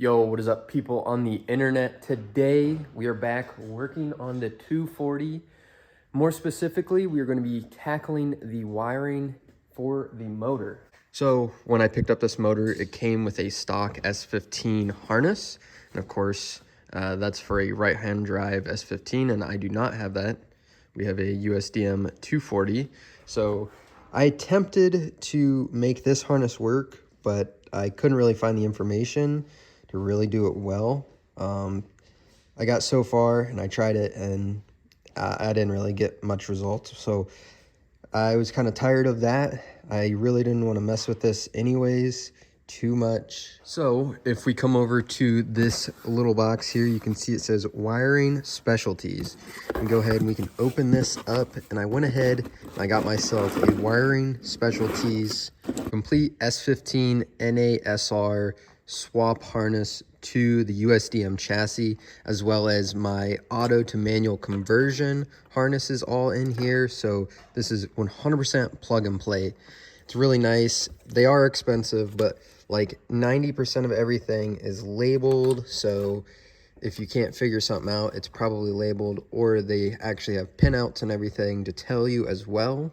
Yo, what is up, people on the internet? Today we are back working on the 240. More specifically, we are going to be tackling the wiring for the motor. So when I picked up this motor, it came with a stock S15 harness, and of course that's for a right-hand drive S15, and I do not have that. We have a USDM 240. So I attempted to make this harness work, but I couldn't really find the information to really do it well. I got so far and I tried it, and I didn't really get much results. So I was kind of tired of that. I really didn't want to mess with this anyways too much. So if we come over to this little box here, you can see it says wiring specialties. And go ahead and we can open this up, and I went ahead and I got myself a wiring specialties complete S15 NASR swap harness to the USDM chassis, as well as my auto to manual conversion harnesses all in here. So this is 100% plug and play. It's really nice. They are expensive, but like 90% of everything is labeled. So if you can't figure something out, it's probably labeled, or they actually have pinouts and everything to tell you as well.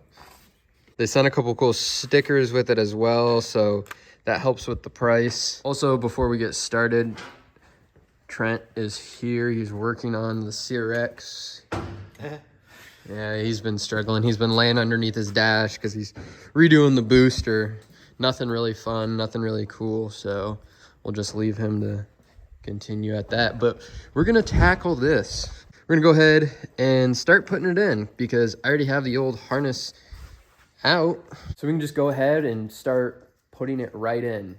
They sent a couple cool stickers with it as well, so that helps with the price. Also, before we get started, Trent is here. He's working on the CRX. Yeah, he's been struggling. He's been laying underneath his dash because he's redoing the booster. Nothing really fun, nothing really cool, so we'll just leave him to continue at that. But we're gonna tackle this. We're gonna go ahead and start putting it in because I already have the old harness out. So we can just go ahead and start putting it right in.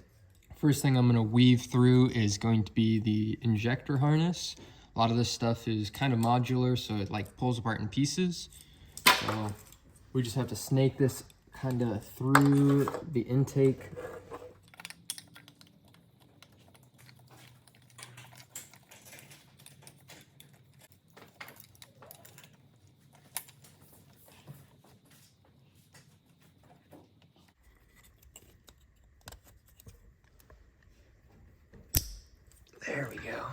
First thing I'm gonna weave through is going to be the injector harness. A lot of this stuff is kind of modular, so it like pulls apart in pieces. So we just have to snake this kind of through the intake. There we go.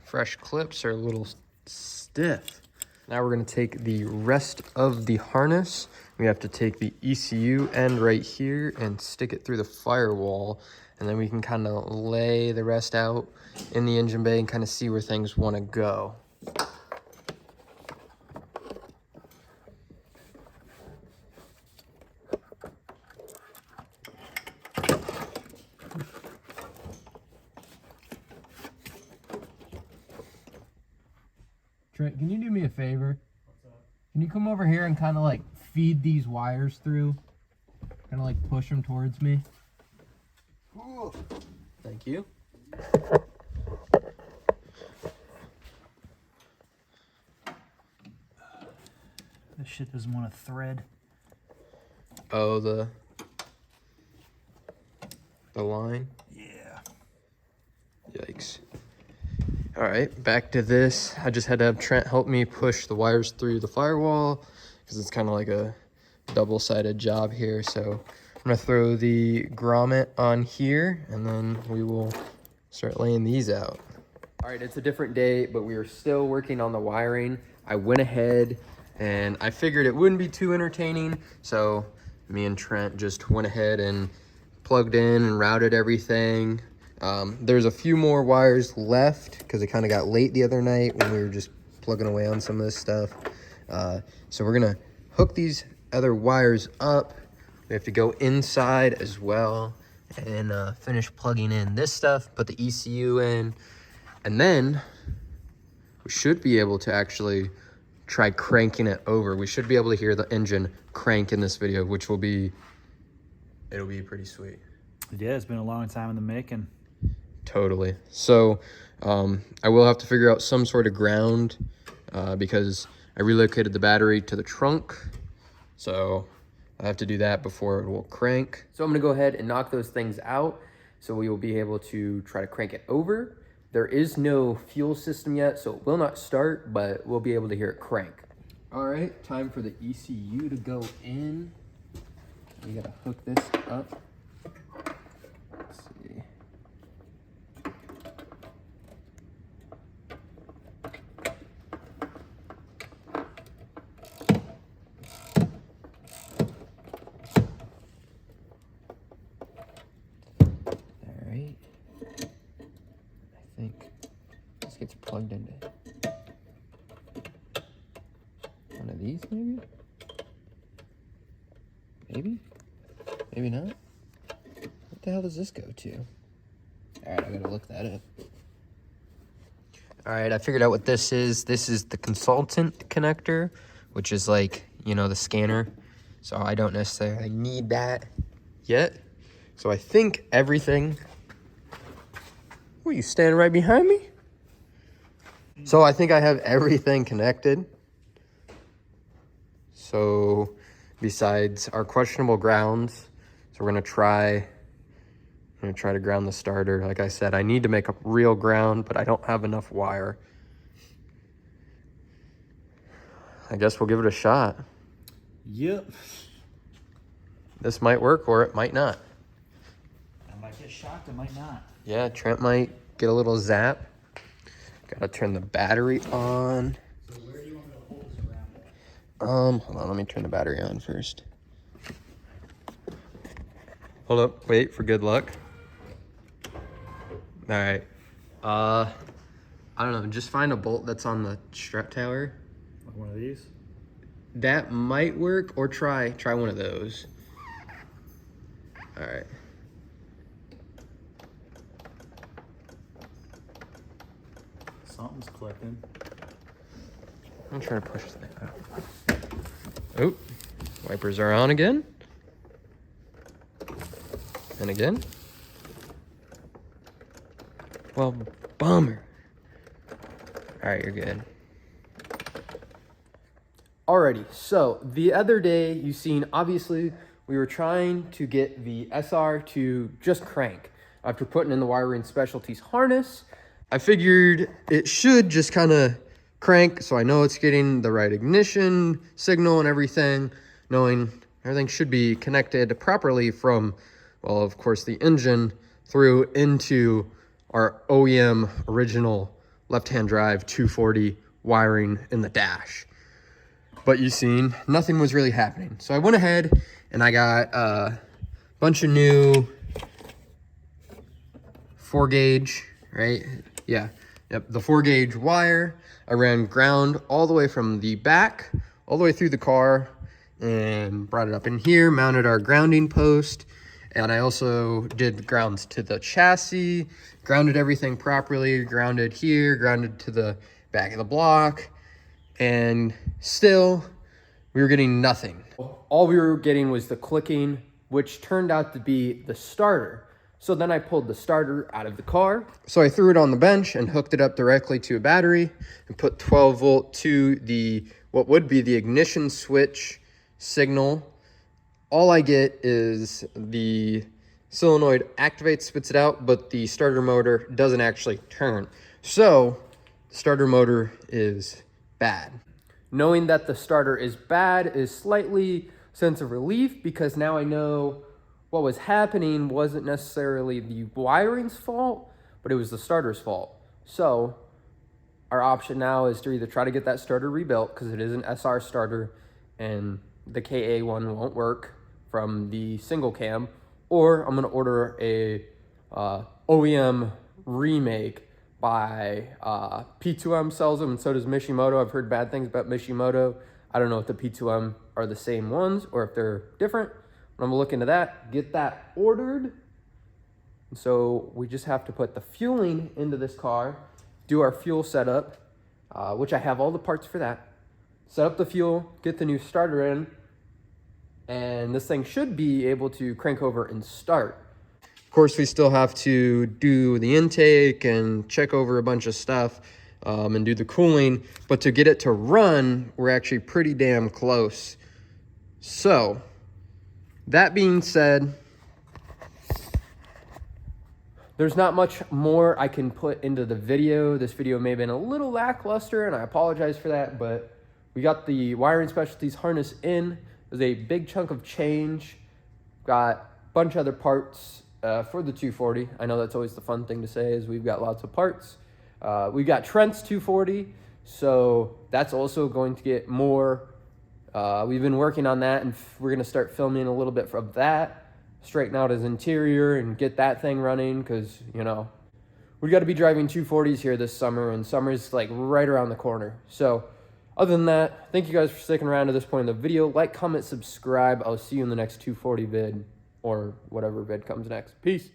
Fresh clips are a little stiff. Now we're going to take the rest of the harness. We have to take the ECU end right here and stick it through the firewall, and then we can kind of lay the rest out in the engine bay and kind of see where things want to go. Trent, can you do me a favor? What's up? Can you come over here and kind of like feed these wires through? Kind of like push them towards me. Ooh. Thank you. This shit doesn't want to thread. Oh, the line? Yeah. Yikes. All right, back to this. I just had to have Trent help me push the wires through the firewall because it's kind of like a double-sided job here. So I'm gonna throw the grommet on here, and then we will start laying these out. All right, it's a different day, but we are still working on the wiring. I went ahead and I figured it wouldn't be too entertaining, so me and Trent just went ahead and plugged in and routed everything. There's a few more wires left because it kind of got late the other night when we were just plugging away on some of this stuff. So we're gonna hook these other wires up. We have to go inside as well and finish plugging in this stuff, put the ECU in, and then we should be able to actually try cranking it over. We should be able to hear the engine crank in this video, which will be, it'll be pretty sweet. Yeah, it's been a long time in the making. Totally. So I will have to figure out some sort of ground because I relocated the battery to the trunk. So I have to do that before it will crank. So I'm gonna go ahead and knock those things out so we will be able to try to crank it over. There is no fuel system yet, so it will not start, but we'll be able to hear it crank. All right, time for the ECU to go in. We gotta hook this up. Let's see. think this gets plugged into one of these, maybe? Maybe? Maybe not? What the hell does this go to? Alright, I gotta look that up. Alright, I figured out what this is. This is the consultant connector, which is like, you know, the scanner. So I don't necessarily need that yet. So I think everything... What, you standing right behind me? So I think I have everything connected. So besides our questionable grounds, so we're gonna try to ground the starter. Like I said, I need to make a real ground, but I don't have enough wire. I guess we'll give it a shot. Yep. This might work or it might not. I might get shocked, I might not. Yeah, Trent might get a little zap. Gotta turn the battery on. So where do you want me to hold this around? Hold on, let me turn the battery on first. Hold up, wait for good luck. All right. I don't know, just find a bolt that's on the strut tower. Like one of these? That might work, or try one of those. All right. Something's clicking. I'm trying to push that out. Oh, wipers are on again. And again. Well, bummer. All right, you're good. Alrighty, so the other day you seen, obviously, we were trying to get the SR to just crank. After putting in the Wiring Specialties harness, I figured it should just kind of crank, so I know it's getting the right ignition signal and everything, knowing everything should be connected properly from, well, of course, the engine through into our OEM original left-hand drive 240 wiring in the dash. But you seen, nothing was really happening. So I went ahead and I got a bunch of new 4-gauge, right? Yeah, yep, the 4-gauge wire. I ran ground all the way from the back, all the way through the car, and brought it up in here, mounted our grounding post. And I also did grounds to the chassis, grounded everything properly, grounded here, grounded to the back of the block. And still, we were getting nothing. All we were getting was the clicking, which turned out to be the starter. So then I pulled the starter out of the car. So I threw it on the bench and hooked it up directly to a battery and put 12 volt to the, what would be the ignition switch signal. All I get is the solenoid activates, spits it out, but the starter motor doesn't actually turn. So the starter motor is bad. Knowing that the starter is bad is slightly sense of relief, because now I know what was happening wasn't necessarily the wiring's fault, but it was the starter's fault. So our option now is to either try to get that starter rebuilt, because it is an SR starter and the KA one won't work from the single cam, or I'm gonna order a OEM remake by P2M sells them, and so does Mishimoto. I've heard bad things about Mishimoto. I don't know if the P2M are the same ones or if they're different. But I'm gonna look into that, get that ordered. And so we just have to put the fueling into this car, do our fuel setup, which I have all the parts for that. Set up the fuel, get the new starter in, and this thing should be able to crank over and start. Of course, we still have to do the intake and check over a bunch of stuff and do the cooling, but to get it to run, we're actually pretty damn close. So, that being said, there's not much more I can put into the video. This video may have been a little lackluster, and I apologize for that, but we got the Wiring Specialties harness in. It was a big chunk of change. Got a bunch of other parts for the 240. I know that's always the fun thing to say, is we've got lots of parts. We've got Trent's 240, so that's also going to get more. We've been working on that, and we're going to start filming a little bit of that, straighten out his interior and get that thing running, because, you know, we got to be driving 240s here this summer, and summer's like right around the corner. So other than that, thank you guys for sticking around to this point in the video. Like, comment, subscribe. I'll see you in the next 240 vid or whatever vid comes next. Peace.